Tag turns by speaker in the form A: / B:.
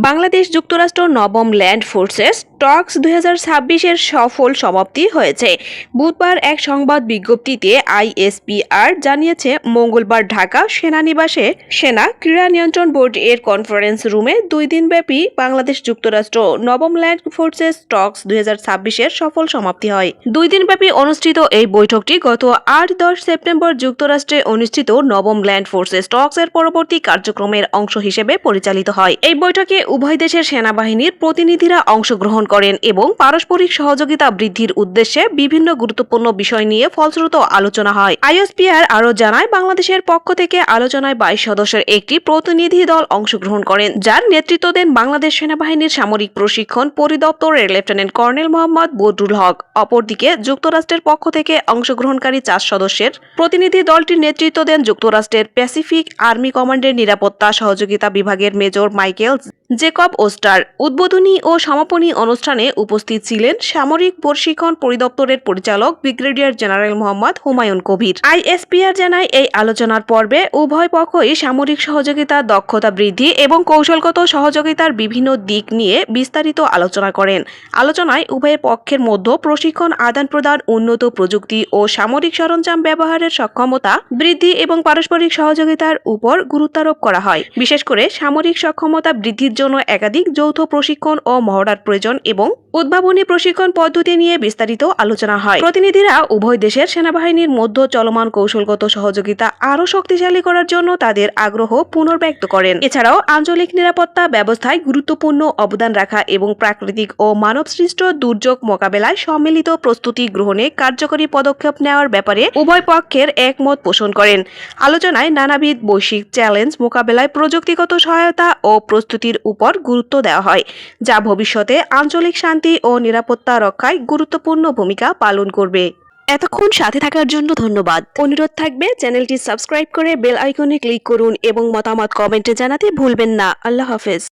A: বাংলাদেশ যুক্তরাষ্ট্র নবম land forces টক্স 2026-এর সফল সমাপ্তি হয়েছে। বুধবার এক সংবাদ বিজ্ঞপ্তিতে আইএসপিআর জানিয়েছে, মঙ্গলবার ঢাকা সেনানিবাসে সেনা ক্রীড়া নিয়ন্ত্রণ বোর্ড এর কনফারেন্স রুমে 2 দিনব্যাপী বাংলাদেশ যুক্তরাষ্ট্র নবম ল্যান্ড ফোর্সেস টক্স 2026-এর সফল সমাপ্তি হয়। 2 দিনব্যাপী অনুষ্ঠিত এই বৈঠকটি গত 8-10 সেপ্টেম্বর যুক্তরাষ্ট্রে অনুষ্ঠিত নবম ল্যান্ড ফোর্সেস টক্স এর পরবর্তী কার্যক্রমের অংশ হিসেবে পরিচালিত হয়। এই বৈঠকে উভয় দেশের সেনাবাহিনীর প্রতিনিধিরা অংশগ্রহণ করেন এবং পারস্পরিক সহযোগিতা বৃদ্ধির উদ্দেশ্যে বিভিন্ন গুরুত্বপূর্ণ বিষয় নিয়ে ফলপ্রসূ আলোচনা হয়। আইএসপিআর আরও জানায়, বাংলাদেশের পক্ষ থেকে আলোচনায় 22 সদস্যের একটি প্রতিনিধি দল অংশগ্রহণ করেন, যার নেতৃত্ব দেন বাংলাদেশ সেনাবাহিনীর সামরিক প্রশিক্ষণ পরিদপ্তরের লেফটেন্যান্ট কর্নেল মোহাম্মদ বদরুল হক। অপরদিকে যুক্তরাষ্ট্রের পক্ষ থেকে অংশগ্রহণকারী 4 সদস্যের প্রতিনিধি দলটির নেতৃত্ব দেন যুক্তরাষ্ট্রের প্যাসিফিক আর্মি কমান্ডের নিরাপত্তা সহযোগিতা বিভাগের মেজর মাইকেল জেকব ওস্টার। উদ্বোধনী ও সমাপনী অনুষ্ঠানে উপস্থিত ছিলেন সামরিক প্রশিক্ষণ পরিদপ্তরের পরিচালক brigadier general Mohammad Humayun Kabir. ISPR জানায়, এই আলোচনার পর্বে উভয় পক্ষই সামরিক সহযোগিতা, দক্ষতা বৃদ্ধি এবং কৌশলগত সহযোগিতার বিভিন্ন দিক নিয়ে বিস্তারিত আলোচনা করেন। আলোচনায় উভয় পক্ষের মধ্যে প্রশিক্ষণ আদান-প্রদান, উন্নত প্রযুক্তি ও সামরিক সরঞ্জাম ব্যবহারের সক্ষমতা বৃদ্ধি এবং পারস্পরিক সহযোগিতার উপর গুরুত্বারোপ করা হয়। বিশেষ করে সামরিক সক্ষমতা বৃদ্ধির জন্য একাধিক যৌথ প্রশিক্ষণ ও মহড়ার প্রয়োজন এবং উদ্ভাবনী প্রশিক্ষণ পদ্ধতি নিয়ে বিস্তারিত আলোচনা হয়। প্রতিনিধিরা উভয় দেশের সেনাবাহিনীর মধ্যে চলমান কৌশলগত সহযোগিতা আরও শক্তিশালী করার জন্য তাদের আগ্রহ পুনর্ব্যক্ত করেন। এছাড়াও আঞ্চলিক নিরাপত্তা ব্যবস্থায় গুরুত্বপূর্ণ অবদান রাখা এবং প্রাকৃতিক ও মানবসৃষ্ট দুর্যোগ মোকাবেলায় সম্মিলিত প্রস্তুতি গ্রহণে কার্যকরী পদক্ষেপ নেওয়ার ব্যাপারে উভয় পক্ষের একমত পোষণ করেন। আলোচনায় নানাবিধ বৈশ্বিক চ্যালেঞ্জ মোকাবেলায় প্রযুক্তিগত সহায়তা ও প্রস্তুতির উপর গুরুত্ব দেওয়া হয়, যা ভবিষ্যতে আঞ্চলিক শান্তি ও নিরাপত্তা রক্ষায় গুরুত্বপূর্ণ ভূমিকা পালন করবে। এতক্ষণ সাথে থাকার জন্য ধন্যবাদ। অনুরোধ থাকবে, চ্যানেলটি সাবস্ক্রাইব করে বেল আইকনে ক্লিক করুন এবং মতামত কমেন্টে জানাতে ভুলবেন না। আল্লাহ হাফেজ।